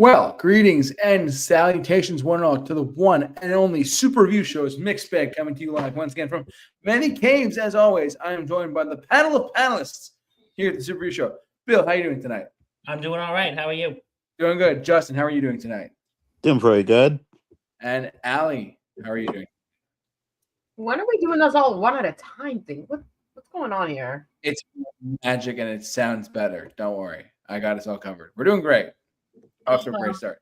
Well, greetings and salutations, one and all, to the one and only Super Review Show's Mixed Bag coming to you live once again from many caves. As always, I am joined by the panel of panelists here at the Super Review Show. Bill, how are you doing tonight? I'm doing all right. How are you? Doing good. Justin, how are you doing tonight? Doing pretty good. And Allie, how are you doing? When are we doing this all one at a time thing? What's going on here? It's magic and it sounds better. Don't worry. I got us all covered. We're doing great. Off to a great start.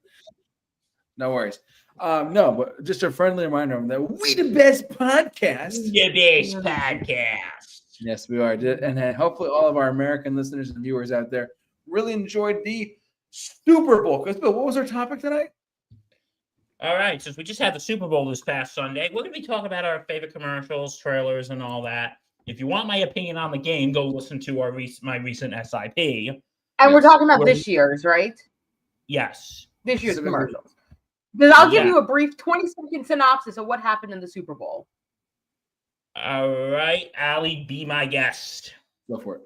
No worries. No, but just a friendly reminder that we the best podcast. The best podcast. Yes, we are. And hopefully all of our American listeners and viewers out there really enjoyed the Super Bowl. Because, Bill, what was our topic tonight? All right. Since we just had the Super Bowl this past Sunday, we're going to be talking about our favorite commercials, trailers, and all that. If you want my opinion on the game, go listen to my recent SIP. And we're talking about this year's, right? Yes. This year's commercials. Because I'll give you a brief 20-second synopsis of what happened in the Super Bowl. All right. Allie, be my guest. Go for it.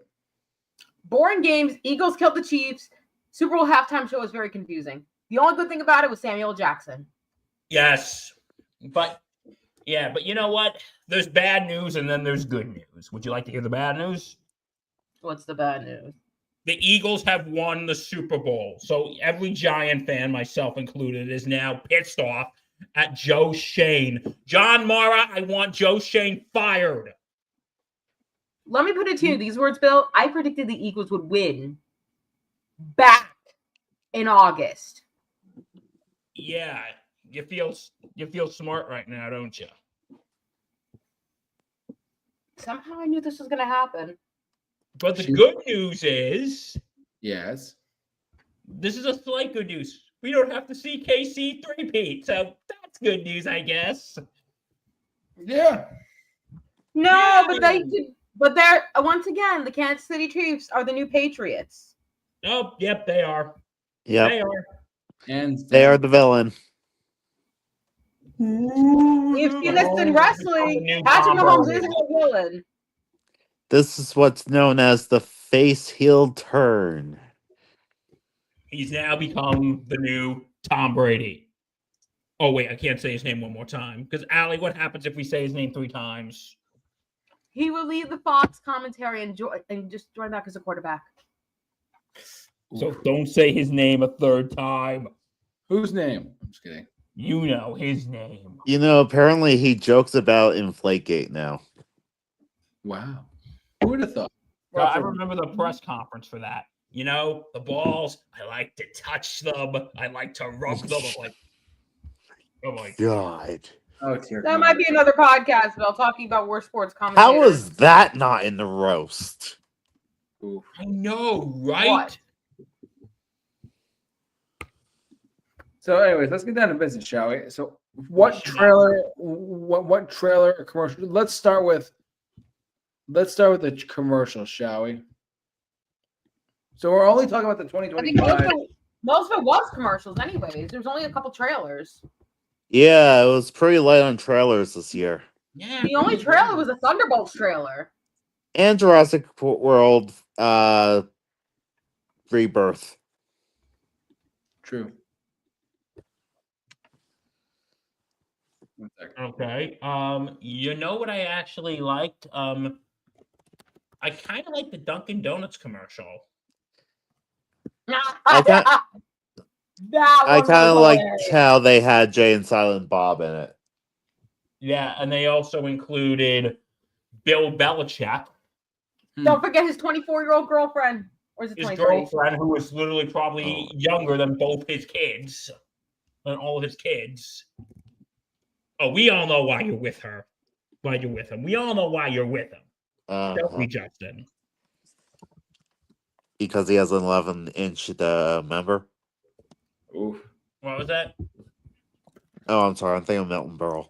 Boring games. Eagles killed the Chiefs. Super Bowl halftime show was very confusing. The only good thing about it was Samuel Jackson. Yes. But you know what? There's bad news and then there's good news. Would you like to hear the bad news? What's the bad news? The Eagles have won the Super Bowl. So every Giant fan, myself included, is now pissed off at Joe Shane. John Mara, I want Joe Shane fired. Let me put it to you these words, Bill. I predicted the Eagles would win back in August. Yeah, you feel smart right now, don't you? Somehow I knew this was going to happen. But the good news is, yes, this is a slight good news. We don't have to see KC three-peat, so that's good news, I guess. Yeah. No, but they're once again the Kansas City Chiefs are the new Patriots. Oh, yep, they are. Yep. They are. And they are the villain. You've seen this in wrestling. Patrick Mahomes isn't a villain. This is what's known as the face heel turn. He's now become the new Tom Brady. Oh, wait, I can't say his name one more time. Because, Allie, what happens if we say his name 3 times? He will leave the Fox commentary and just join back as a quarterback. So don't say his name a 3rd time. Whose name? I'm just kidding. You know his name. You know, apparently he jokes about Inflategate now. Wow. Who would have thought? Well, I remember the press conference for that. You know, the balls, I like to touch them. I like to rub them. I'm like, oh my God. Oh, dear. That might be another podcast, Bill, talking about worst sports commentators. How was that not in the roast? I know, right? What? So, anyways, let's get down to business, shall we? So, what trailer or commercial? Let's start with the commercial, shall we? So we're only talking about the 2025. I think most of it was commercials, anyways. There's only a couple trailers. Yeah, it was pretty light on trailers this year. Yeah. The only trailer was a Thunderbolts trailer. And Jurassic World Rebirth. True. Okay. You know what I actually liked? I kind of like the Dunkin' Donuts commercial. I kind of liked how they had Jay and Silent Bob in it. Yeah, and they also included Bill Belichick. Don't forget his 24-year-old girlfriend. Or is it His 23? girlfriend, who was literally probably younger than both his kids. Than all his kids. Oh, we all know why you're with her. Why you're with him. We all know why you're with him. Don't we, Justin? Because he has an 11-inch member. Oof. What was that? Oh, I'm sorry. I'm thinking of Milton Berle.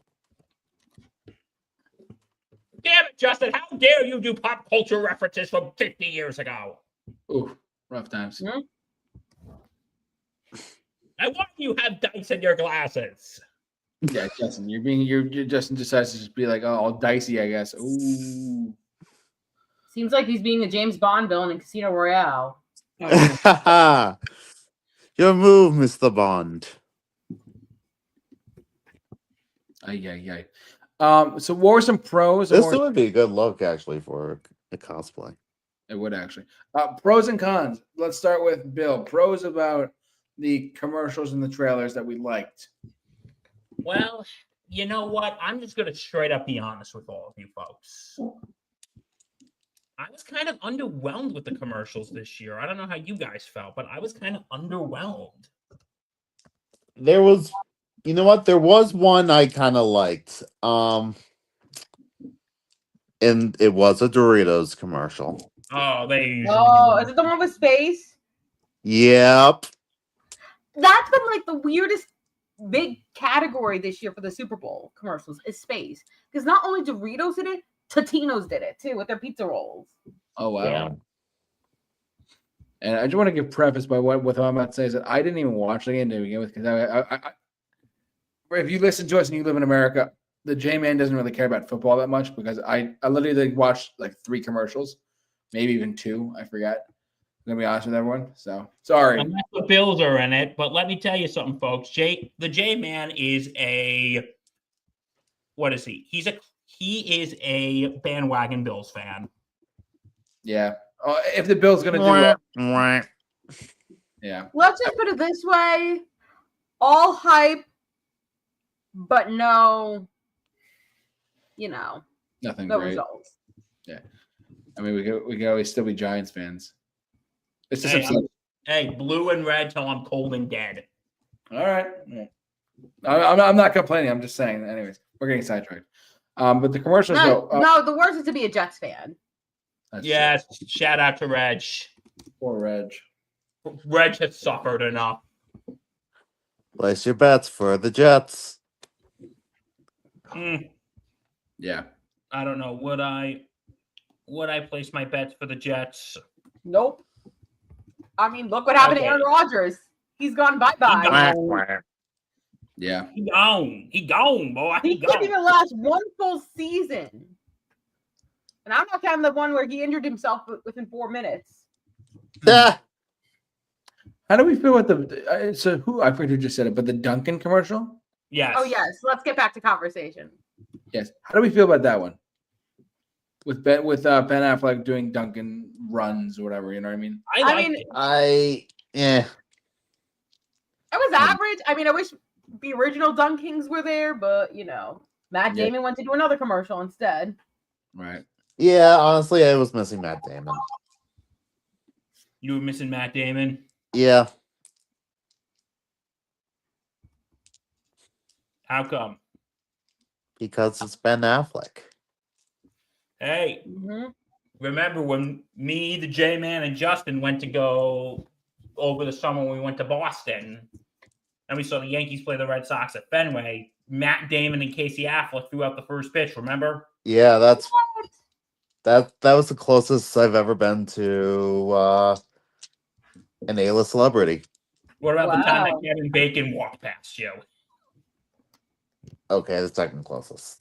Damn it, Justin. How dare you do pop culture references from 50 years ago? Oof. Rough times. And why do you have dice in your glasses? Yeah, Justin, Justin decides to just be like, oh, all dicey, I guess. Ooh. Seems like he's being a James Bond villain in Casino Royale. Your move, Mr. Bond. Ay. So what were some pros? This would be a good look, actually, for a cosplay. It would actually. Pros and cons. Let's start with Bill. Pros about the commercials and the trailers that we liked. Well, you know what? I'm just gonna straight up be honest with all of you folks. I was kind of underwhelmed with the commercials this year. I don't know how you guys felt, but I was kind of underwhelmed. There was, you know what? There was one I kind of liked. And it was a Doritos commercial. Oh, they usually Oh, do. is it the one with space? Yep. That's been like the weirdest big category this year for the Super Bowl commercials is space. Because not only Doritos did it, Totino's did it too with their pizza rolls. Oh wow. Yeah. And I just want to give preface by what I'm about to say is that I didn't even watch the game to begin with because I if you listen to us and you live in America, the J Man doesn't really care about football that much because I literally watched like 3 commercials, maybe even 2. I forget. I'm gonna be honest with everyone. So sorry. Unless the Bills are in it, but let me tell you something, folks. The J Man is a what is he? He is a bandwagon Bills fan. Yeah. If the Bills gonna do well, yeah. Let's just put it this way: all hype, but no, Nothing no great. results. I mean, we can always still be Giants fans. It's just Hey, upsetting. Hey, blue and red till I'm cold and dead. All right. Yeah. I'm not complaining. I'm just saying. Anyways, we're getting sidetracked. But the commercials No, the worst is to be a Jets fan. that's Yes, shout out to Reg. true. Poor Reg. Reg has suffered enough. Place your bets for the Jets. Yeah. I don't know. Would I place my bets for the Jets? Nope. I mean, look what happened Okay. to Aaron Rodgers. He's gone bye-bye. Yeah. He gone, boy. He couldn't even last one full season. And I'm not counting the one where he injured himself within 4 minutes. Ah, How do we feel with the so who I forget who just said it, but the Duncan commercial? Yes. Oh, yes. Let's get back to conversation. Yes. How do we feel about that one? With Ben Affleck doing Duncan runs or whatever, you know what I mean? I liked it. It was average. I mean, I wish the original Dunkings were there, but, Matt Yeah. Damon went to do another commercial instead. Right. yeah, honestly, I was missing Matt Damon. You were missing Matt Damon. Yeah. How come? Because it's Ben Affleck. Hey, remember when me, the J Man, and Justin went to go over the summer when we went to Boston and we saw the Yankees play the Red Sox at Fenway? Matt Damon and Casey Affleck threw out the first pitch, remember? Yeah, that was the closest I've ever been to an A-list celebrity. What about the time that Wow. Kevin Bacon walked past you? Okay, the second closest.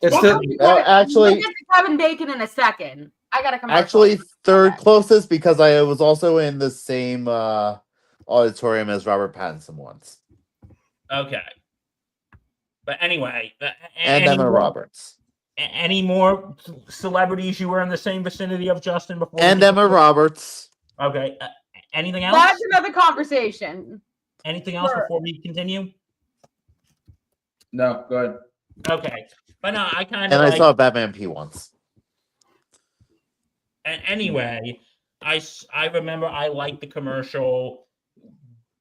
It's We'll Actually, get to Kevin Bacon in a second. I got to come. actually, third closest because I was also in the same auditorium as Robert Pattinson once. Okay. But anyway, And Emma Roberts. Any more celebrities you were in the same vicinity of, Justin? Before And Emma Roberts. Okay. Anything else? That's another conversation. Anything else before we continue? No, go ahead. Okay. But no, I kind And of I saw Batman P once. Anyway, I remember I liked the commercial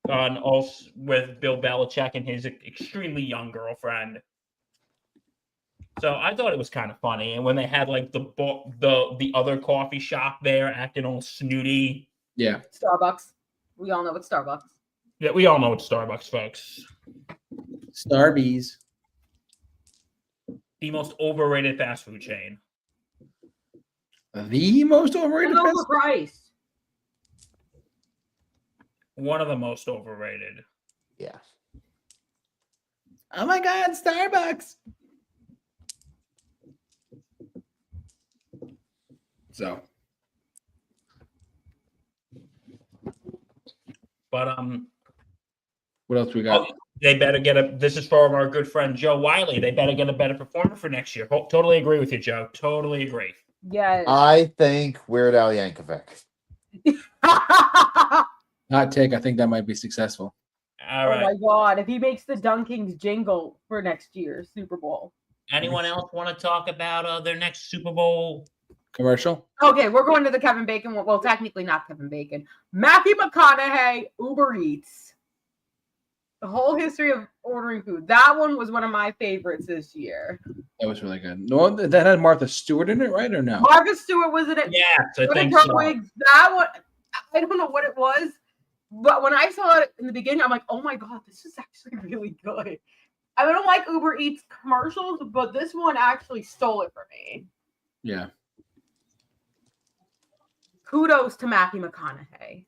on also with Bill Belichick and his extremely young girlfriend. So I thought it was kind of funny, and when they had like the other coffee shop there acting all snooty. Yeah. Starbucks. We all know it's Starbucks. Yeah, we all know it's Starbucks, folks. Starbies. The most overrated fast food chain. The most overrated. And overpriced. One of the most overrated. Yeah. Oh my God, Starbucks. So But What else we got? they better get a. This is for our good friend Joe Wiley. They better get a better performer for next year. Totally agree with you, Joe. Totally agree. Yes. I think Weird Al Yankovic. Hot take. I think that might be successful. All Oh right. my god, if he makes the Dunkings jingle for next year's Super Bowl. Anyone else want to talk about their next Super Bowl? Commercial. Okay, we're going to the Kevin Bacon one. Well, technically not Kevin Bacon. Matthew McConaughey, Uber Eats. The whole history of ordering food. That one was one of my favorites this year. That was really good. No, that had Martha Stewart in it, right or no? Martha Stewart was in it. Yes, I Greta think so. Gerwig, that one, I don't know what it was, but when I saw it in the beginning, I'm like, oh my god, this is actually really good. I don't like Uber Eats commercials, but this one actually stole it for me. Yeah. Kudos to Matthew McConaughey.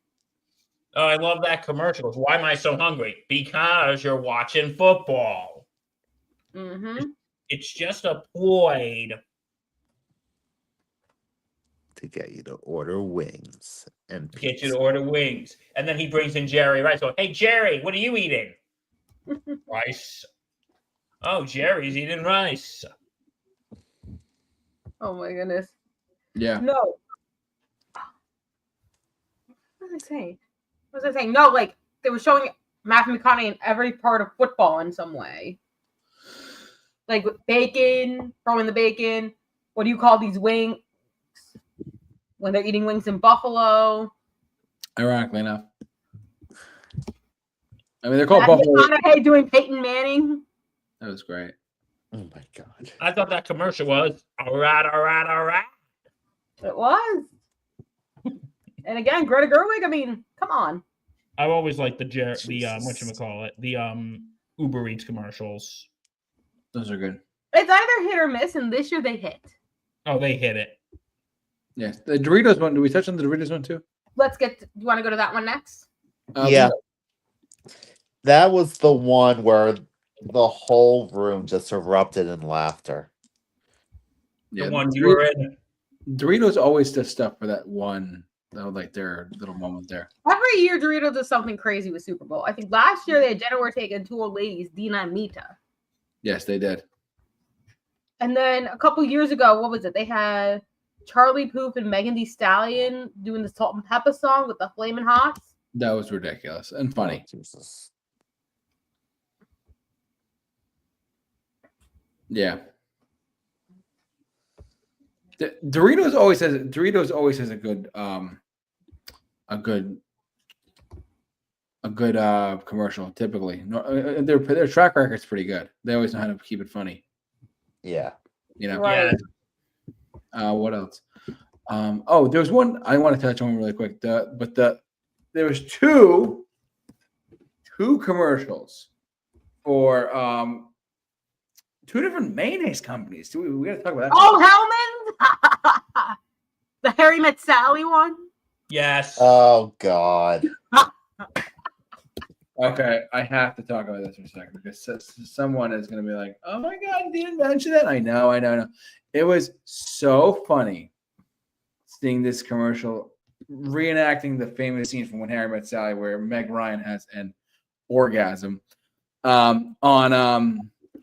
Oh, I love that commercial. Why am I so hungry? Because you're watching football. Mm-hmm. It's just a ploy. To get you to order wings and Get you pizza. to order wings. And then he brings in Jerry Rice. So, hey, Jerry, what are you eating? Rice. Oh, Jerry's eating rice. Oh my goodness. Yeah. No. What was I saying? What was I saying? No, like they were showing Matthew McConaughey in every part of football in some way. Like with bacon, throwing the bacon. What do you call these wings? When they're eating wings in Buffalo. Ironically enough. I mean, they're called Matthew Buffalo. McConaughey doing Peyton Manning. That was great. Oh my god. I thought that commercial was all right, all right, all right. It was. And again, Greta Gerwig. I mean, come on. I've always liked the Jesus. whatchamacallit, the Uber Eats commercials. Those are good. It's either hit or miss, and this year they hit. Oh, they hit it. Yes. The Doritos one. Did we touch on the Doritos one too? Let's get. Do you want to go to that one next? Yeah. That was the one where the whole room just erupted in laughter. Yeah. The one you were in. Doritos always does stuff for that one. That was like their little moment there. Every year, Doritos does something crazy with Super Bowl. I think last year they had Jenna Ortega and two old ladies, Dina and Mita. Yes, they did. And then a couple years ago, what was it? They had Charlie Puth and Megan Thee Stallion doing the Salt and Pepper song with the Flamin' Hots. That was ridiculous and funny. Oh, Jesus. Yeah. Doritos always has a good commercial. Typically, their track record's pretty good. They always know how to keep it funny. Yeah. You know. Right. Yeah. What else? Oh, there was one I want to touch on really quick. There was two commercials for two different mayonnaise companies. We got to talk about that. Oh, Hellman! The Harry Met Sally one. Yes. Oh god. Okay, I have to talk about this for a second because someone is going to be like, "Oh my god, you didn't mention that." I know. It was so funny seeing this commercial reenacting the famous scene from When Harry Met Sally, where Meg Ryan has an orgasm from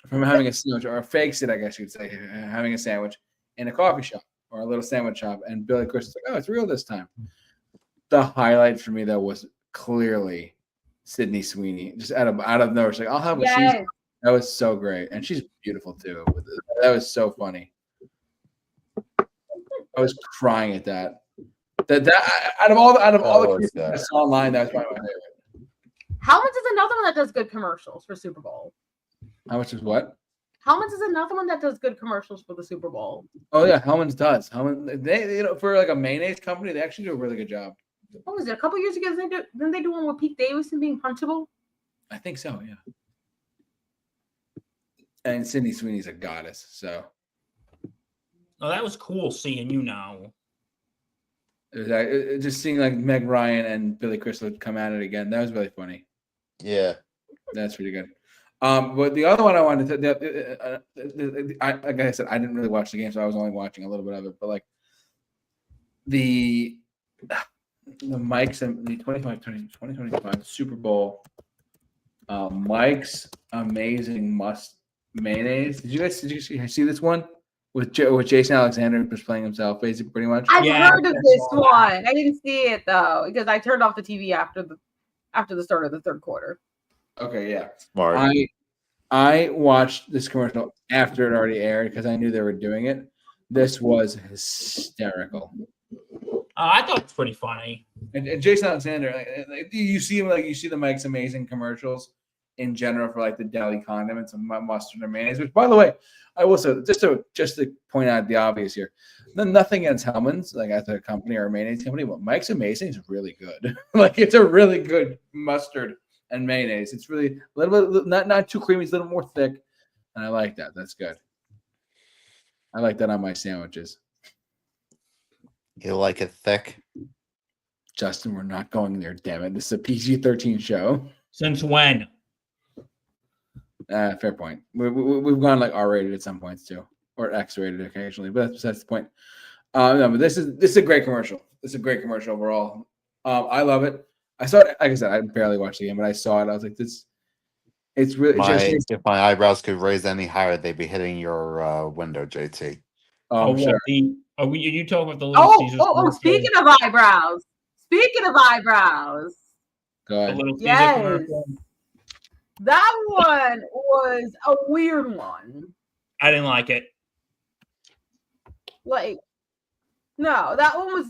having a sandwich, or fakes it, I guess you'd say, having a sandwich in a coffee shop or a little sandwich shop, and Billy Crystal's like, "Oh, it's real this time." The highlight for me though was clearly Sydney Sweeney, just out of nowhere. She's like, "I'll have a cheese." Yes. That was so great, and she's beautiful too. That was so funny. I was crying at that. That out of all the was people I good. saw online, that was probably my favorite. Hellman's is another one that does good commercials for Super Bowl. How much is what? Hellman's is another one that does good commercials for the Super Bowl. Oh yeah, Hellman's does. Hellman, they for like a mayonnaise company, they actually do a really good job. What was it? A couple years ago, didn't they do one with Pete Davidson being punchable? I think so, yeah. And Sydney Sweeney's a goddess, so Oh, that was cool seeing you now. it was just seeing like Meg Ryan and Billy Crystal come at it again. That was really funny. Yeah. That's pretty good. But the other one I wanted to, like I said, I didn't really watch the game, so I was only watching a little bit of it. But like the Mike's and the 2025 Super Bowl. Mike's amazing must mayonnaise. Did you guys see this one with Jason Alexander just playing himself, basically, pretty much? I've Yeah, heard of this one. I didn't see it though because I turned off the TV after the start of the third quarter. Okay, yeah. Smart. I watched this commercial after it already aired because I knew they were doing it. This was hysterical. I thought it was pretty funny. And Jason Alexander, you see him you see the Mike's amazing commercials in general for like the deli condiments and mustard and mayonnaise. Which, by the way, I will say just to point out the obvious here, nothing against Hellman's like as a company or a mayonnaise company, but Mike's Amazing is really good. Like it's a really good mustard and mayonnaise. It's really a little bit not too creamy, it's a little more thick, and I like that. That's good. I like that on my sandwiches. You like it thick? Justin, we're not going there. Damn it! This is a PG-13 show. Since when? Fair point. We've gone like R-rated at some points too, or X-rated occasionally, but that's the point. No, but this is a great commercial. It's a great commercial overall. I love it. I saw it. Like I said, I barely watched the game, but I saw it. I was like, this. It's really If my eyebrows could raise any higher, they'd be hitting your window, JT. I'm sure. Are you talking about the Little Caesars? Speaking of eyebrows. Speaking of eyebrows. Go The ahead. Little Caesars Yes. commercial? That one was a weird one. I didn't like it. Like, no, that one was.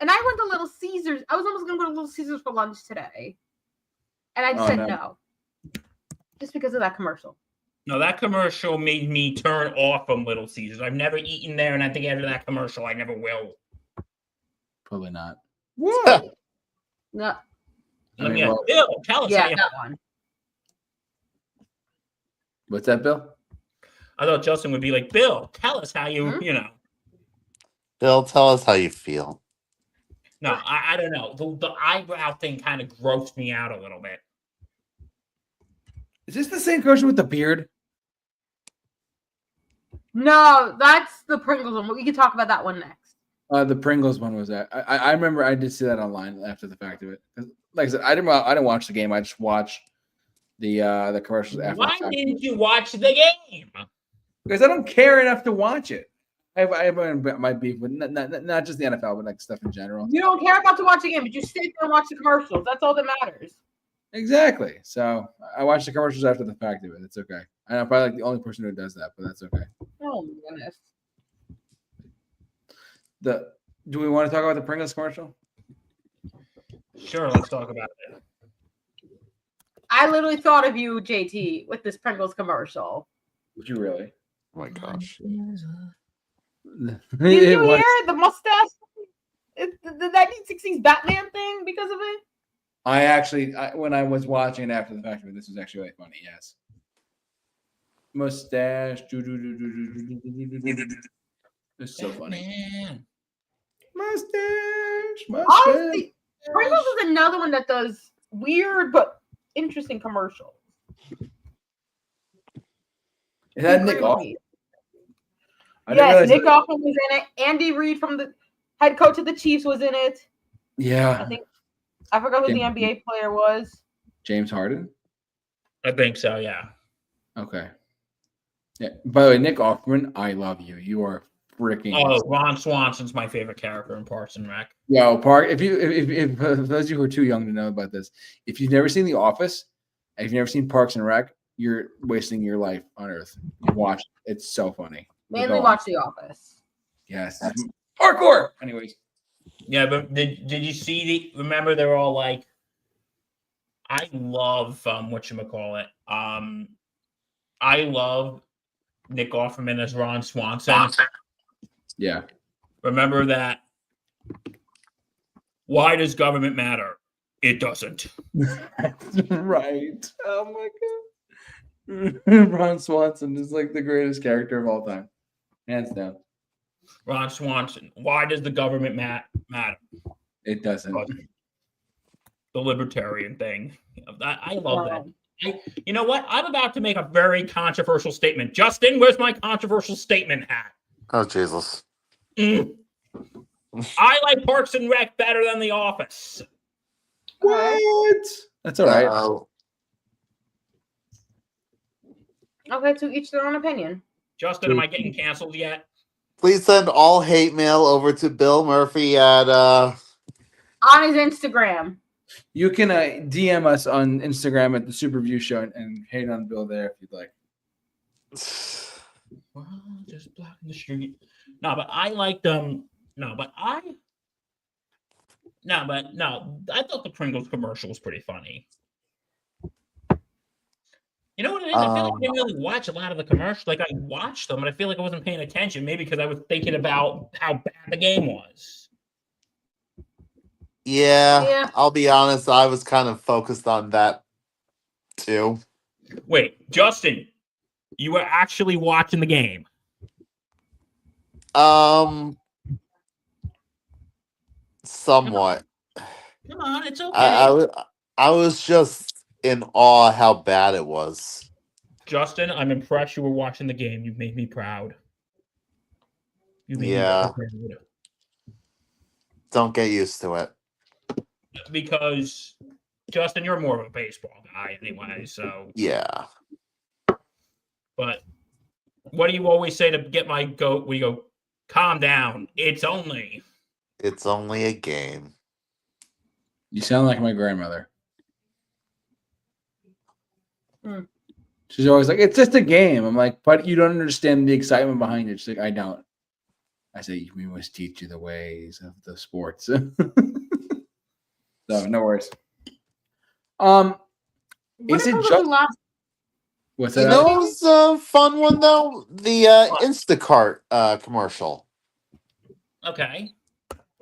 And I went to Little Caesars. I was almost going to go to Little Caesars for lunch today. And I said no. Just because of that commercial. No, that commercial made me turn off from Little Caesars. I've never eaten there, and I think after that commercial, I never will. Probably not. Whoa. No. I mean, Bill, tell us. Yeah, how you- that one. What's that, Bill? I thought Justin would be like, Bill, tell us how you, Hmm? you know. Bill, tell us how you feel. No, I don't know. The eyebrow thing kind of grossed me out a little bit. Is this the same commercial with the beard? No, that's the Pringles one. We can talk about that one next. The Pringles one was that. I remember I did see that online after the fact of it. 'Cause, like I said, I didn't watch the game. I just watched the commercials after. Why the fact. didn't you watch the game? Because I don't care enough to watch it. I have my beef with not just the NFL, but like stuff in general. You don't care about to watch the game, but you sit there and watch the commercials. That's all that matters. Exactly. So I watched the commercials after the fact of it. It's okay. And I'm probably like the only person who does that, but that's okay. Oh my goodness. Do we want to talk about the Pringles commercial? Sure, let's talk about it. I literally thought of you, JT, with this Pringles commercial. Would you really? Oh my gosh. Did you hear the mustache? The 1960s Batman thing because of it? I actually, when I was watching it after the fact of it, this was actually really funny. Yes. Mustache. It's so funny. Man. Mustache. Honestly, Pringles is another one that does weird but interesting commercials. Is that Nick Off? Yes, Nick Offerman was in it. Andy Reid from the head coach of the Chiefs was in it. Yeah. I forgot who the NBA player was. James Harden? I think so, yeah. Okay. Yeah. By the way, Nick Offerman, I love you. You are freaking. Oh, Ron Swanson's my favorite character in Parks and Rec. Yo, Park. If those of you who are too young to know about this, if you've never seen The Office, and if you've never seen Parks and Rec, you're wasting your life on Earth. Watch it. It's so funny. Mainly watch The Office. Yes. Parkour. Anyways. Yeah, but did you see remember they're all like, I love whatchamacallit. I love Nick Offerman as Ron Swanson. Yeah. Remember that. Why does government matter? It doesn't. Right. Oh my god. Ron Swanson is like the greatest character of all time. Hands down. Ron Swanson. Why does the government matter? It doesn't. The libertarian thing. I love that. You know what? I'm about to make a very controversial statement. Justin, where's my controversial statement hat? Oh, Jesus. I like Parks and Rec better than The Office. What? That's all right. Okay, to each their own opinion. Justin, am I getting canceled yet? Please send all hate mail over to Bill Murphy at On his Instagram. You can DM us on Instagram at the Super Review Show and hate on Bill there if you'd like. Well, just blocking the street. No, but I liked I thought the Pringles commercial was pretty funny. You know what it is? I feel like I didn't really watch a lot of the commercials. Like I watched them, and I feel like I wasn't paying attention. Maybe because I was thinking about how bad the game was. Yeah, I'll be honest. I was kind of focused on that too. Wait, Justin, you were actually watching the game? Somewhat. Come on, it's okay. I was just in awe how bad it was. Justin, I'm impressed you were watching the game. You've made me proud. You made me proud. Don't get used to it. Because Justin, you're more of a baseball guy anyway, so yeah. But what do you always say to get my goat? We go, calm down. It's only a game. You sound like my grandmother. She's always like, it's just a game. I'm like, but you don't understand the excitement behind it. She's like, I don't. I say, we must teach you the ways of the sports. So no worries. Is it just what's that? You know, it was a fun one though. The Instacart commercial. Okay.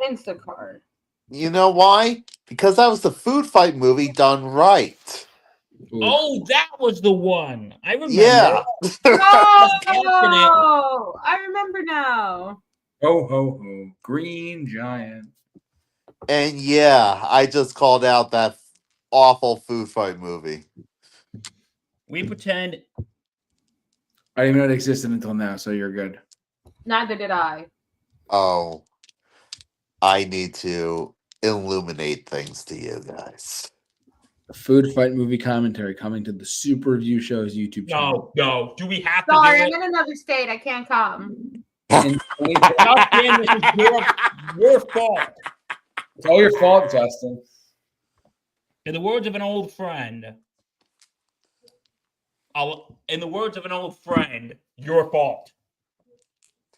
Instacart. You know why? Because that was the food fight movie done right. Ooh. Oh, that was the one. I remember. Yeah. Oh, I remember now. Ho ho ho! Green Giant. And yeah, I just called out that awful food fight movie. We pretend. I didn't even know it existed until now, so you're good. Neither did I. Oh, I need to illuminate things to you guys. A food fight movie commentary coming to the Super Review Show's YouTube channel. No. Do we have to Sorry, do I'm it? in another state. I can't come. Justin, this is your fault. It's all your fault, Justin. In the words of an old friend, your fault.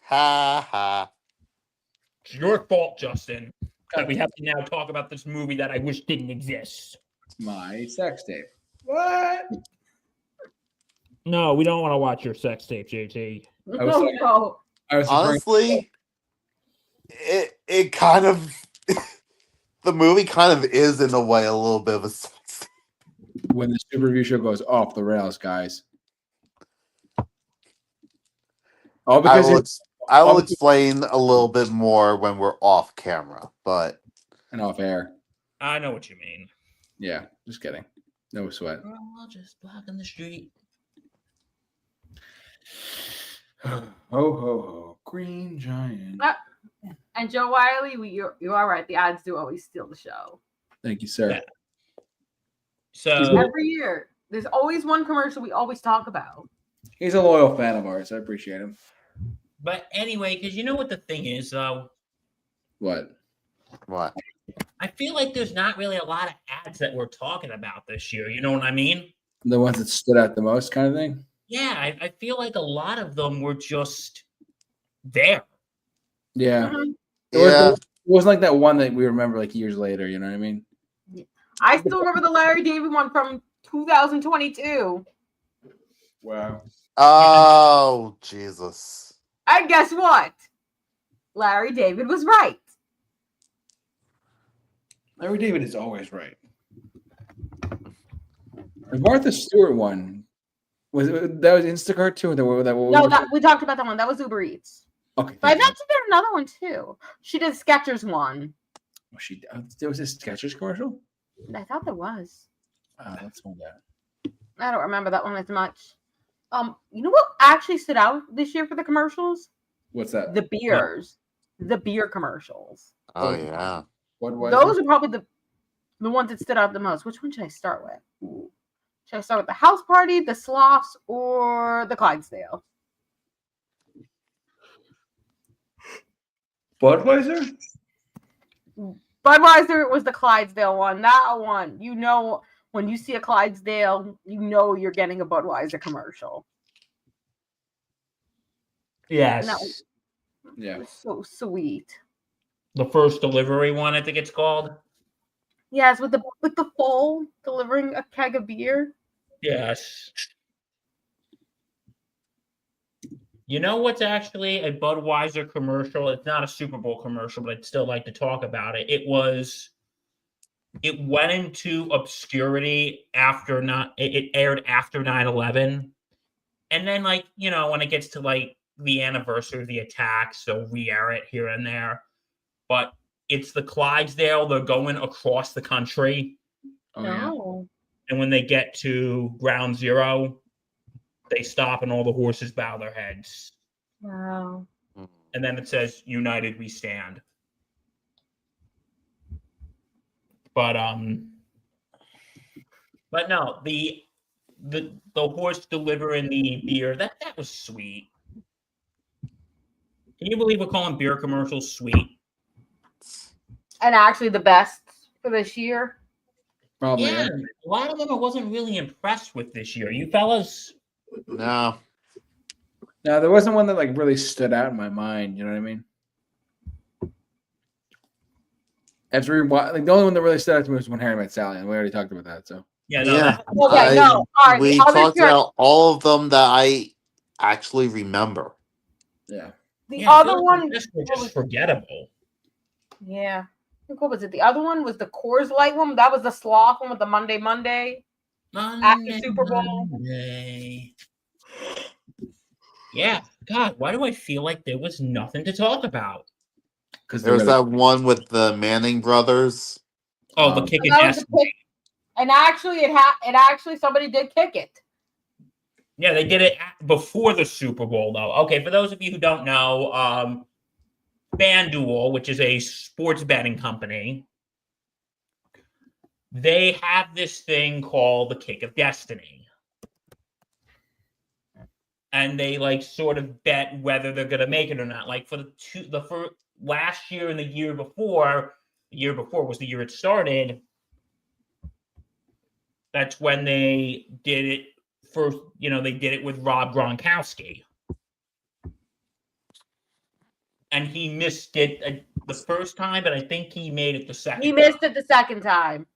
Ha ha. It's your fault, Justin, that we have to now talk about this movie that I wish didn't exist. My sex tape. What? No, we don't want to watch your sex tape, JT. No. Honestly, it kind of the movie kind of is in a way a little bit of a sex. When the Super Review Show goes off the rails, guys. Oh, because I will explain a little bit more when we're off camera, but and off air. I know what you mean. Yeah, just kidding. No sweat. We're all just blocking the street. Ho ho ho! Green Giant. And Joe Wiley, you are right. The ads do always steal the show. Thank you, sir. Yeah. So every year, there's always one commercial we always talk about. He's a loyal fan of ours. I appreciate him. But anyway, because you know what the thing is, though? What? I feel like there's not really a lot of ads that we're talking about this year. You know what I mean? The ones that stood out the most kind of thing? Yeah, I feel like a lot of them were just there. Yeah. Mm-hmm. It wasn't like that one that we remember like years later. You know what I mean? I still remember the Larry David one from 2022. Wow. Oh, Jesus. And guess what? Larry David was right. Larry David is always right. The Martha Stewart one was Instacart too. We talked about that one. That was Uber Eats. Okay. But I thought she did another one too. She did Skechers one. There was a Skechers commercial. I thought there was. Let's find out. I don't remember that one as much. You know what actually stood out this year for the commercials? What's that? The beers. the beer commercials. Oh yeah. Those are probably the ones that stood out the most. Which one should I start with? Ooh. Should I start with the house party, the Sloths, or the Clydesdale? Budweiser? Budweiser was the Clydesdale one. That one, you know, when you see a Clydesdale, you know you're getting a Budweiser commercial. Yes. And that was, Yeah. it was so sweet. The first delivery one, I think it's called. Yes, with the foal delivering a keg of beer. Yes. You know what's actually a Budweiser commercial? It's not a Super Bowl commercial, but I'd still like to talk about it. It went into obscurity after it aired after 9/11. And then, like, you know, when it gets to like the anniversary of the attack, so re-air it here and there. But it's the Clydesdale, they're going across the country. Oh, yeah. No. And when they get to ground zero, they stop and all the horses bow their heads. Wow. And then it says, "United we stand." But no, the horse delivering the beer, that was sweet. Can you believe we're calling beer commercials sweet? And actually the best for this year. Probably. Yeah, Yeah. a lot of them I wasn't really impressed with this year. You fellas? No. No, there wasn't one that like really stood out in my mind. You know what I mean? After like the only one that really stood out to me was when Harry Met Sally, and we already talked about that. So Yeah, no, Yeah. Okay, no. All right. We the other talked two are- about all of them that I actually remember. yeah. The yeah, I other feel like one. the rest were what just was- forgettable. Yeah. I think what was it? The other one was the Coors Light one. That was the Sloth one with the Monday. After Super Bowl. Monday. Yeah, God, why do I feel like there was nothing to talk about? Because There was that one with the Manning brothers. Oh, the kick And and that was the destiny. pick. And actually, it actually somebody did kick it. Yeah, they did it before the Super Bowl, though. Okay, for those of you who don't know, FanDuel, which is a sports betting company, they have this thing called the Kick of Destiny. And they like sort of bet whether they're going to make it or not. Like for the last year and the year before was the year it started. That's when they did it first. You know, they did it with Rob Gronkowski. And he missed it the first time, but I think he made it the second He time. missed it the second time.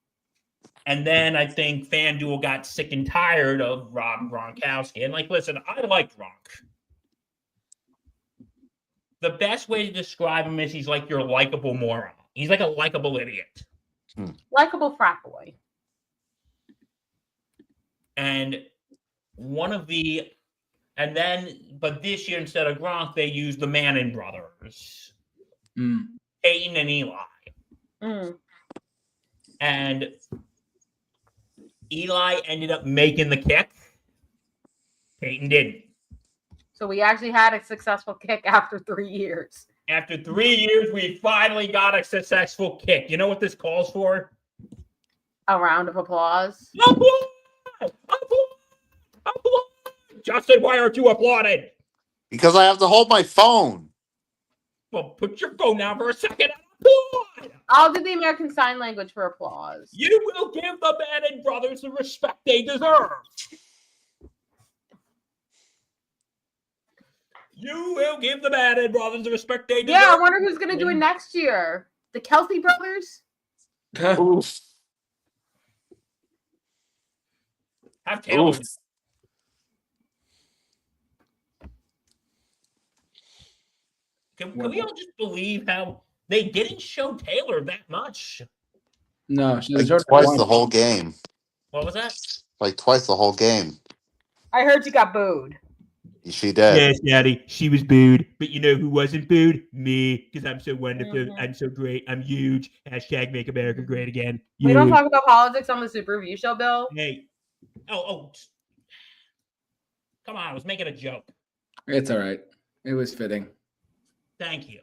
And then I think FanDuel got sick and tired of Rob Gronkowski. And like, listen, I like Gronk. The best way to describe him is he's like your likable moron. He's like a likable idiot. Likeable frat boy. And but this year instead of Gronk, they used the Manning brothers, Peyton and Eli. And Eli ended up making the kick. Peyton didn't. So we actually had a successful kick after 3 years. After 3 years, we finally got a successful kick. You know what this calls for? A round of applause. Applaud! Applaud! Applaud! Justin, why aren't you applauding? Because I have to hold my phone. Well, put your phone down for a second and applaud! I'll do the American Sign Language for applause. You will give the Manning brothers the respect they deserve. You will give the Manning brothers the respect they deserve. Yeah, I wonder who's going to do it next year. The Kelsey brothers? Oof. Have Taylor. Oof. Can we all just believe how they didn't show Taylor that much? No, she Like deserved twice one. the whole game. What was that? Like twice the whole game. I heard you got booed. She did. Yes, Daddy, she was booed. But you know who wasn't booed? Me, because I'm so wonderful. Mhm. I'm so great. I'm huge. Hashtag make America great again. We don't Huge. talk about politics on the Super Review Show, Bill. Hey. Oh. Come on, I was making a joke. It's all right. It was fitting. Thank you.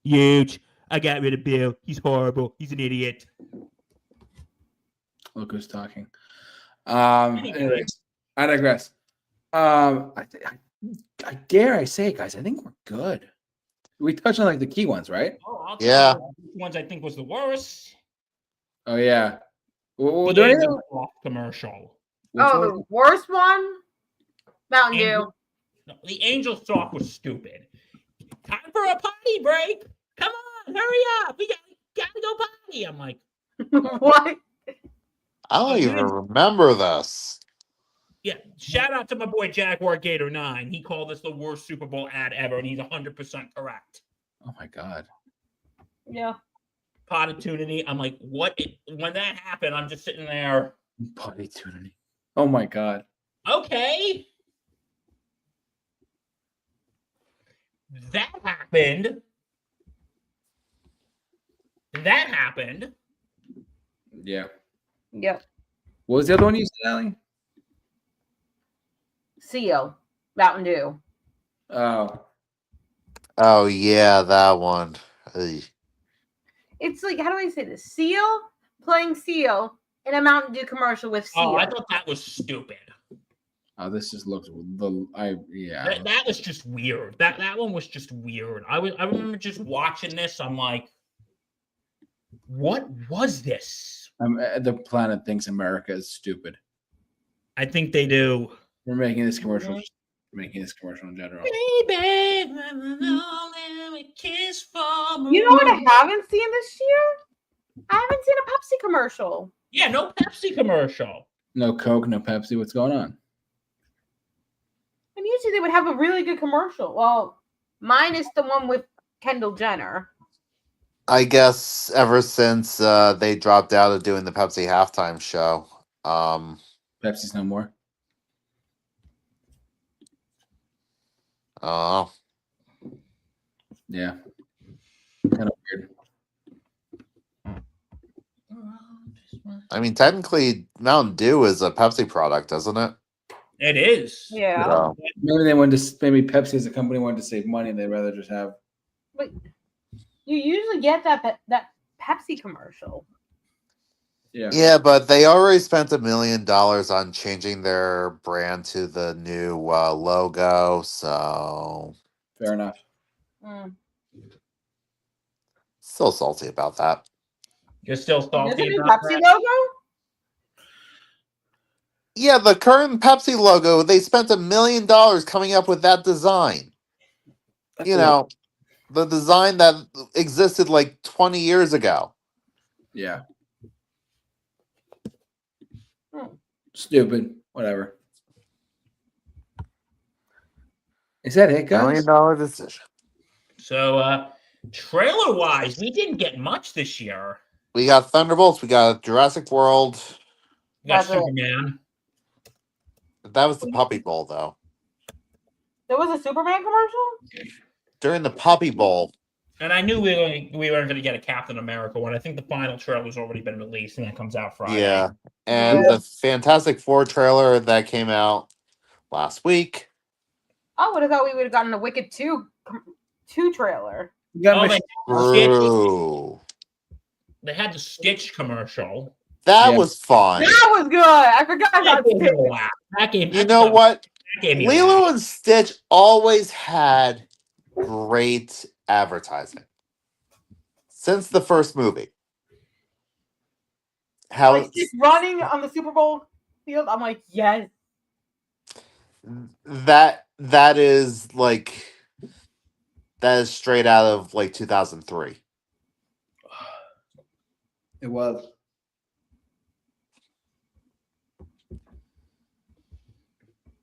Huge. I got rid of Bill. He's horrible. He's an idiot. Look who's talking. Anyway. Anyways, I digress. I dare I say, guys, I think we're good. We touched on like the key ones, right? Oh, I'll tell Yeah. you which ones I think was the worst. Oh yeah. Were The there any? Angel Soft commercial. Which Oh, one? the worst one? Mountain Dew. Angel- No, the Angel Soft was stupid. Time for a potty break. Come on, hurry up. We gotta go potty. I'm like, What? I don't Oh, you even didn't- remember this. yeah. Shout out to my boy Jaguar Gator 9. He called this the worst Super Bowl ad ever, and he's 100% correct. Oh my god. Yeah. Opportunity. I'm like, what? When that happened, I'm just sitting there. Potty tuning. Oh my god. Okay. That happened. That happened. Yeah. Yep. What was the other one you said, Allie? Seal. Mountain Dew. Oh. Oh yeah, that one. Ugh. It's like, how do I say this? Seal playing Seal in a Mountain Dew commercial with Seal. Oh, I thought that was stupid. Oh, this just looks yeah. That was just weird. That one was just weird. I remember just watching this. I'm like, what was this? The planet thinks America is stupid. I think they do. We're making this commercial. Making this commercial in general. Baby, kiss for You know what I haven't seen this year? I haven't seen a Pepsi commercial. Yeah, no Pepsi commercial. No Coke, no Pepsi. What's going on? And usually they would have a really good commercial. Well, mine is the one with Kendall Jenner. I guess ever since they dropped out of doing the Pepsi halftime show. Pepsi's no more. Oh, Yeah. Kind of weird. I mean, technically, Mountain Dew is a Pepsi product, isn't it? It is. Yeah. So, Maybe they wanted to. Maybe Pepsi as a company wanted to save money. They'd rather just have. But you usually get that Pepsi commercial. Yeah. yeah, but they already spent $1 million on changing their brand to the new logo. So, Fair enough. Mm. still salty about that. You're still Is it salty a about Pepsi that? logo? Yeah, the current Pepsi logo, they spent $1 million coming up with that design. That's You a know, the design that existed like 20 years ago. Yeah. Hmm. Stupid. Whatever. Is that it, $1 guys? million decision. So, trailer wise, we didn't get much this year. We got Thunderbolts. We got Jurassic World. We got That's it. Superman. That was the Puppy Bowl, though. There was a Superman commercial? During the Puppy Bowl, And I knew we weren't going to get a Captain America one. I think the final trailer's already been released, and that comes out Friday. yeah, and Yeah. the Fantastic Four trailer that came out last week. I would have thought we would have gotten a Wicked 2 trailer. You got Oh, Mich- True. They had the Stitch commercial. That Yeah. was fun. That was good. I forgot That about gave me Stitch. a laugh. You know what? That gave me a laugh. Lilo and Stitch always had great advertising since the first movie. How Like Stitch running on the Super Bowl field. I'm like, yes. that is like that is straight out of like 2003. It was.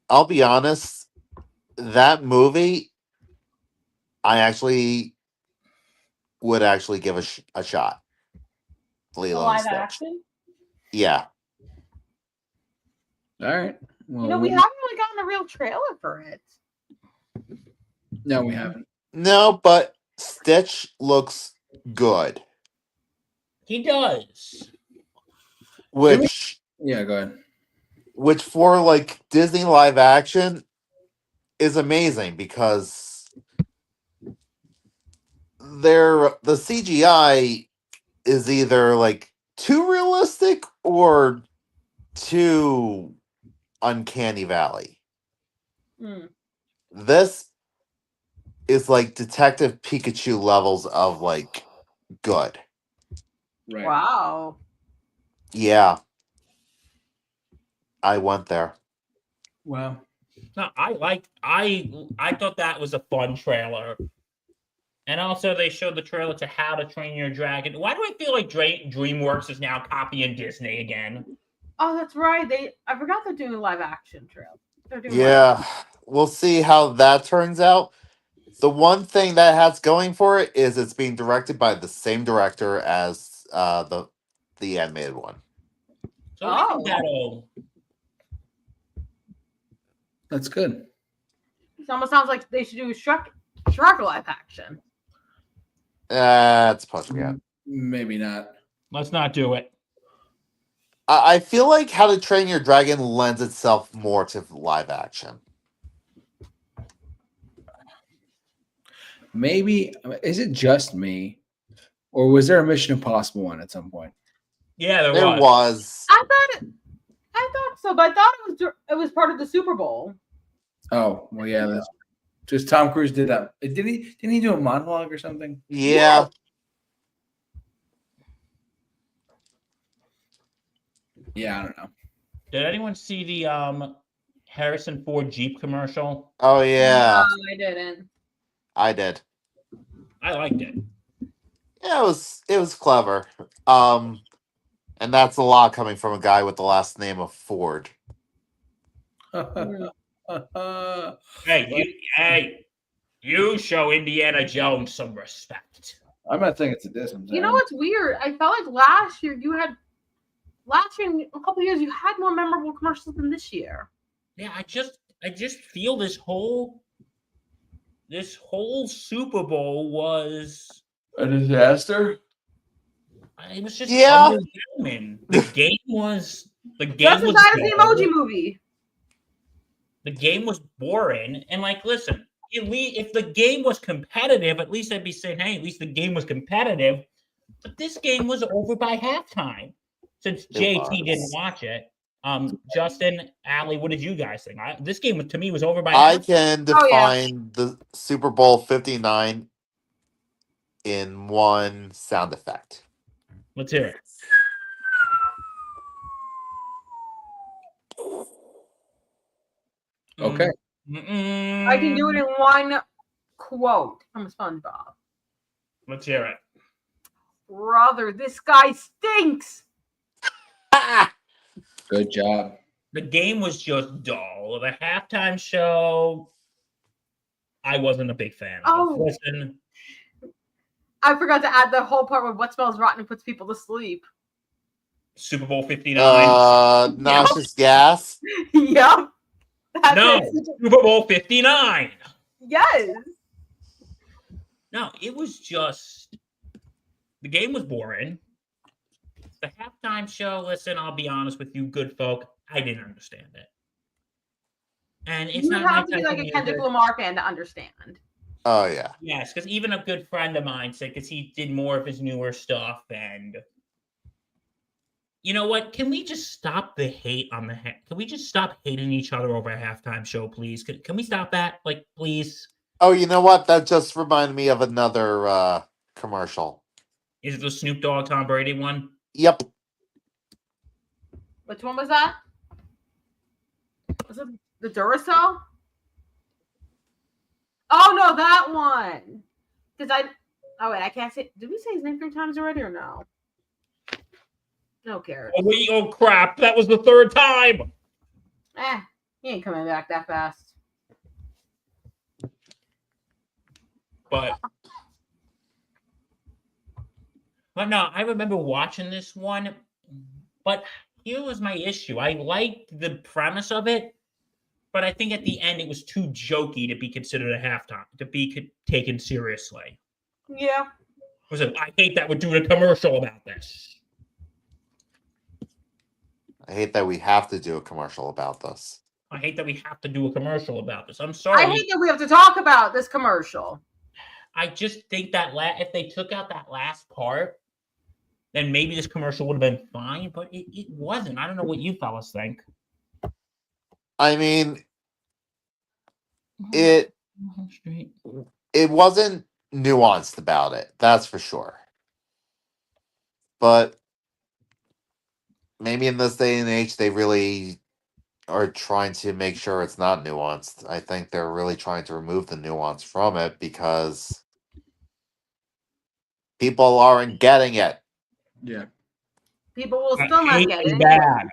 I'll be honest, that movie, I actually would actually give a shot. Lilo and Live Stitch. action. Yeah. All right. Well, You know, we haven't really gotten a real trailer for it. No, we haven't. No, but Stitch looks good. He does. Which Yeah, go ahead. which for like Disney live action is amazing because the CGI is either like too realistic or too uncanny valley. Mm. This is like Detective Pikachu levels of like good. Right. Wow. Yeah. I went there. Wow. No, I thought that was a fun trailer. And also, they showed the trailer to How to Train Your Dragon. Why do I feel like DreamWorks is now copying Disney again? Oh, that's right. I forgot they're doing a live action trail. They're doing Yeah. We'll see how that turns out. The one thing that has going for it is it's being directed by the same director as the animated one. So I think that'll. That's good. It almost sounds like they should do Shrek live action. That's pushing it. Maybe not. Let's not do it. I feel like How to Train Your Dragon lends itself more to live action. Maybe is it just me, or was there a Mission Impossible one at some point? Yeah, there There was. was. I thought so, but I thought it was part of the Super Bowl. Oh well, yeah. That's just Tom Cruise did that. Didn't he do a monologue or something? Yeah. Yeah, I don't know. Did anyone see the Harrison Ford Jeep commercial? Oh yeah. No, I didn't. I did. I liked it. Yeah, it was clever. And that's a lot coming from a guy with the last name of Ford. Hey, you show Indiana Jones some respect. I'm not saying it's a diss. You know what's weird? I felt like last year and a couple years you had more memorable commercials than this year. Yeah, I just feel this whole Super Bowl was a disaster. it was just Yeah. underwhelming. The game was Just as bad as the boring. Emoji Movie. The game was boring, and like, listen, if the game was competitive, at least I'd be saying, hey, at least the game was competitive. But this game was over by halftime. Since JT didn't watch it, Justin, Allie, what did you guys think? This game to me was over by I halftime. can define the Super Bowl 59 in one sound effect. Let's hear it. Okay. I can do it in one quote from SpongeBob. Let's hear it. Brother, this guy stinks. Good job. The game was just dull. The halftime show, I wasn't a big fan of. Oh. Listen, I forgot to add the whole part where what smells rotten and puts people to sleep. Super Bowl 59. Nauseous gas. Yep. That's No, it. Super Bowl 59. Yes. No, it was just the game was boring. The halftime show, listen, I'll be honest with you, good folk, I didn't understand it. And it's You not have to my be type like of a Kendrick music. Lamar fan to understand. Oh yeah. Yes, because even a good friend of mine said, because he did more of his newer stuff, and you know what? Can we just stop the hate on Can we just stop hating each other over a halftime show, please? Can we stop that? Like, please? Oh, you know what? That just reminded me of another commercial. Is it the Snoop Dogg Tom Brady one? Yep. Which one was that? Was it the Duracell? Oh no, that one. Oh wait, I can't say. Did we say his name 3 times already or no? No care. Oh crap! That was the 3rd time. He ain't coming back that fast. But no, I remember watching this one. But here was my issue. I liked the premise of it, but I think at the end it was too jokey to be considered a halftime, to be taken seriously. Yeah. I hate that we're doing a commercial about this. I hate that we have to do a commercial about this. I hate that we have to do a commercial about this. I'm sorry. I hate that we have to talk about this commercial. I just think that if they took out that last part, then maybe this commercial would have been fine, but it wasn't. I don't know what you fellas think. I mean, it wasn't nuanced about it, that's for sure. But maybe in this day and age, they really are trying to make sure it's not nuanced. I think they're really trying to remove the nuance from it because people aren't getting it. Yeah. People will still not Hate get is it. bad.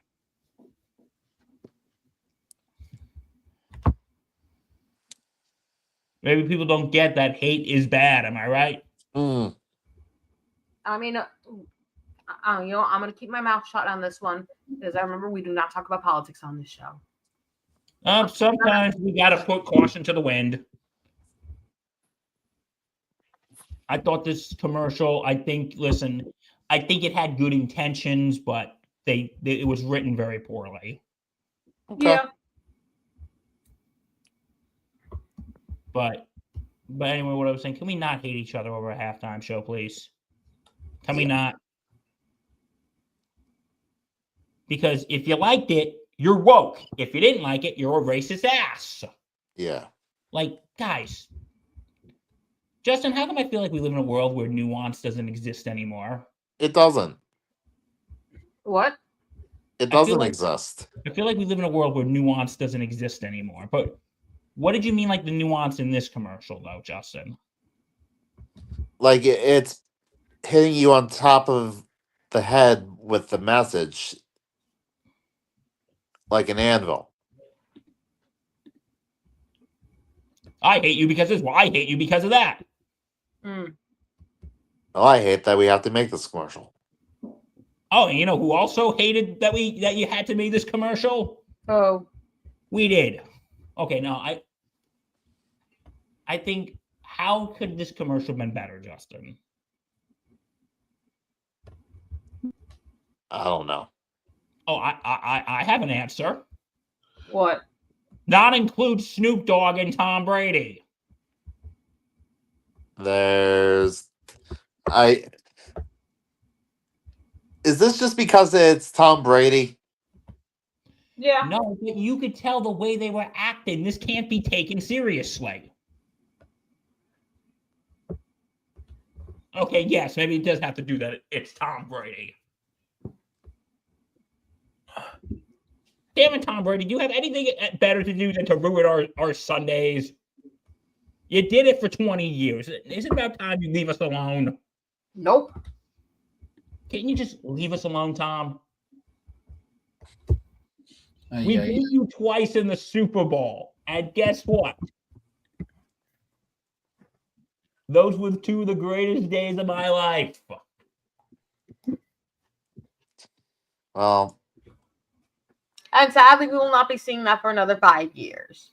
Maybe people don't get that hate is bad. Am I right? Mm. I mean, I'm going to keep my mouth shut on this one because I remember we do not talk about politics on this show. Sometimes we got to put caution to the wind. I thought this commercial, I think it had good intentions, but it was written very poorly. Okay. Yeah. But anyway, what I was saying, can we not hate each other over a halftime show, please? Can we not? Because if you liked it, you're woke. If you didn't like it, you're a racist ass. Yeah. Like, guys. Justin, how come I feel like we live in a world where nuance doesn't exist anymore? It doesn't. What? It doesn't exist. I feel like we live in a world where nuance doesn't exist anymore. But what did you mean, like the nuance in this commercial, though, Justin? Like it's hitting you on top of the head with the message, like an anvil. I hate you because of this. Well, I hate you because of that. Mm. Well, I hate that we have to make this commercial. Oh, and you know who also hated that you had to make this commercial? Oh. We did. Okay, no, I think, how could this commercial have been better, Justin? I don't know. Oh, I have an answer. What? Not include Snoop Dogg and Tom Brady. Is this just because it's Tom Brady? Yeah. No, but you could tell the way they were acting. This can't be taken seriously. Okay, yes, maybe it does have to do that. It's Tom Brady. Damn it, Tom Brady. Do you have anything better to do than to ruin our Sundays? You did it for 20 years. Isn't it about time you leave us alone? Nope. Can't you just leave us alone, Tom? We beat you twice in the Super Bowl. And guess what? Those were two of the greatest days of my life. Well, and sadly, we will not be seeing that for another 5 years.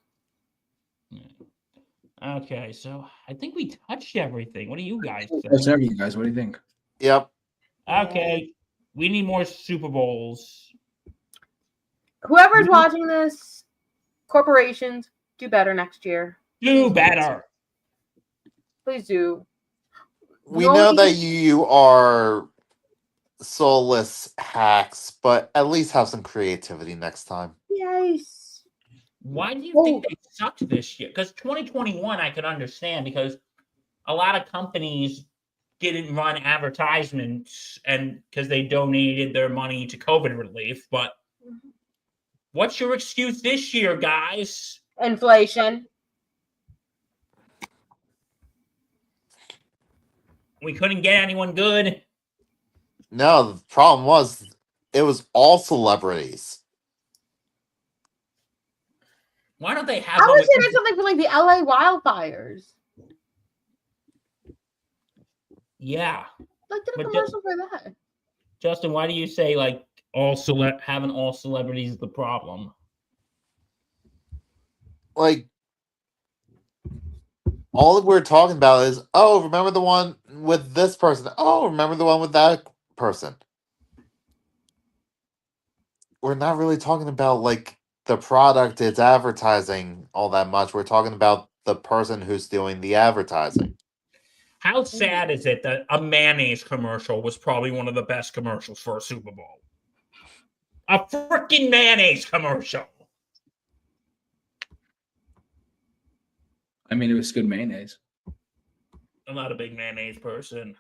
Okay, so I think we touched everything. What do you guys think? That's everything, guys. What do you think? Yep. Okay, we need more Super Bowls. Whoever's watching this, corporations, do better next year. Do better. Please do. We know that you are soulless hacks, but at least have some creativity next time. Yes. Why do you think they sucked this year? Because 2021, I could understand because a lot of companies didn't run advertisements and because they donated their money to COVID relief. But what's your excuse this year, guys? Inflation. We couldn't get anyone good. No, the problem was it was all celebrities. Why don't they have? I was saying something for like the LA wildfires. Yeah. Like did a commercial for that. Justin, why do you say like having all celebrities is the problem? Like all that we're talking about is, oh, remember the one with this person? Oh, remember the one with that person? We're not really talking about like the product it's advertising all that much. We're talking about the person who's doing the advertising. How sad is it that a mayonnaise commercial was probably one of the best commercials for a Super Bowl? A freaking mayonnaise commercial. I mean, it was good mayonnaise. I'm not a big mayonnaise person.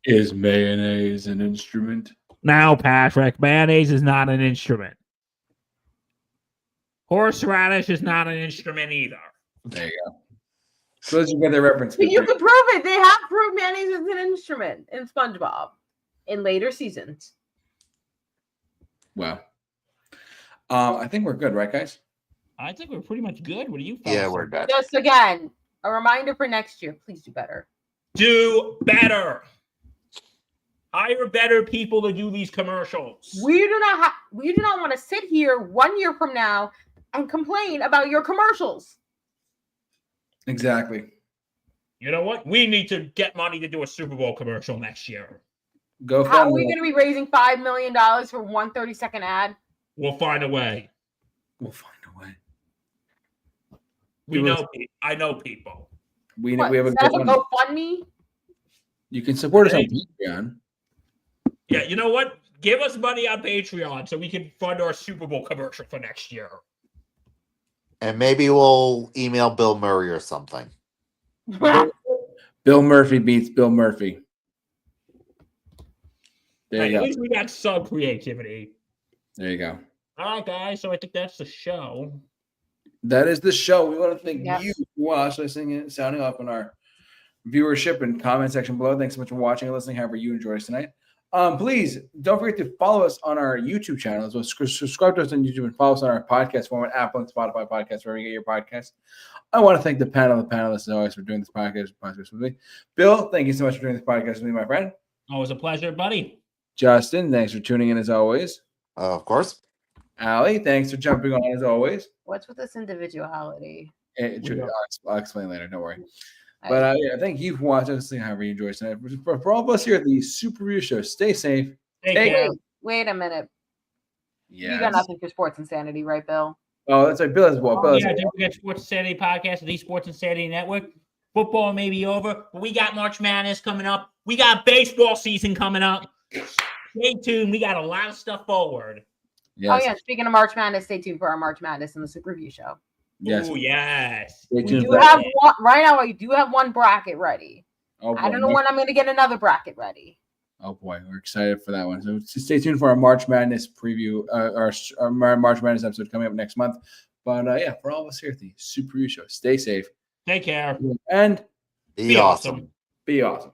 Is mayonnaise an instrument? Now, Patrick, mayonnaise is not an instrument. Horseradish is not an instrument either. There you go. So let's get the reference. But you can prove it. They have proved mayonnaise is an instrument in SpongeBob in later seasons. Wow. I think we're good, right, guys? I think we're pretty much good. What do you think? Yeah, we're good. Just again, a reminder for next year. Please do better. Do better. Hire better people to do these commercials. We do not want to sit here 1 year from now and complain about your commercials. Exactly. You know what? We need to get money to do a Super Bowl commercial next year. Go How are find we it. going to be raising $5 million for one 30-second ad? We'll find a way. We'll find a way. We Give us- know. I know people. We What, have a set up a GoFundMe. GoFundMe? You can support us on Patreon. Yeah, you know what? Give us money on Patreon so we can fund our Super Bowl commercial for next year. And maybe we'll email Bill Murray or something. Bill Murphy beats Bill Murphy. There Hey, you at go. least we got some creativity. There you go. All right, guys. So I think that's the show. That is the show. We want to thank Yes. you for watching, listening, sounding off on our viewership and comment section below. Thanks so much for watching and listening. However you enjoy us tonight. Please don't forget to follow us on our YouTube channel as well. Subscribe to us on YouTube and follow us on our podcast format, Apple and Spotify podcasts, wherever you get your podcasts. I want to thank the panelists as always for doing this podcast with me. Bill, thank you so much for doing this podcast with me, my friend. Always a pleasure, buddy. Justin, thanks for tuning in as always. Of course. Allie, thanks for jumping on as always. What's with this individuality? I'll explain later. Don't worry. But yeah, thank you for watching. However you enjoy tonight. For all of us here at the Super Review Show, stay safe. Take Hey, care. Wait a minute. Yeah. You got nothing for sports insanity, right, Bill? Oh, that's right. Bill as well. Bill as Yeah, well. don't forget Sports Insanity Podcast, the Sports Insanity Network. Football may be over, but we got March Madness coming up. We got baseball season coming up. Stay tuned. We got a lot of stuff forward. Yes. Oh, yeah. Speaking of March Madness, stay tuned for our March Madness in the Super Review Show. Yes. Oh, yes. Stay We tuned do for have that. one, right now, we do have one bracket ready. Oh, I boy. don't know when I'm going to get another bracket ready. Oh boy, we're excited for that one. So stay tuned for our March Madness preview, our March Madness episode coming up next month. But yeah, for all of us here at the Super Review Show, stay safe Take care. and Be awesome. be awesome.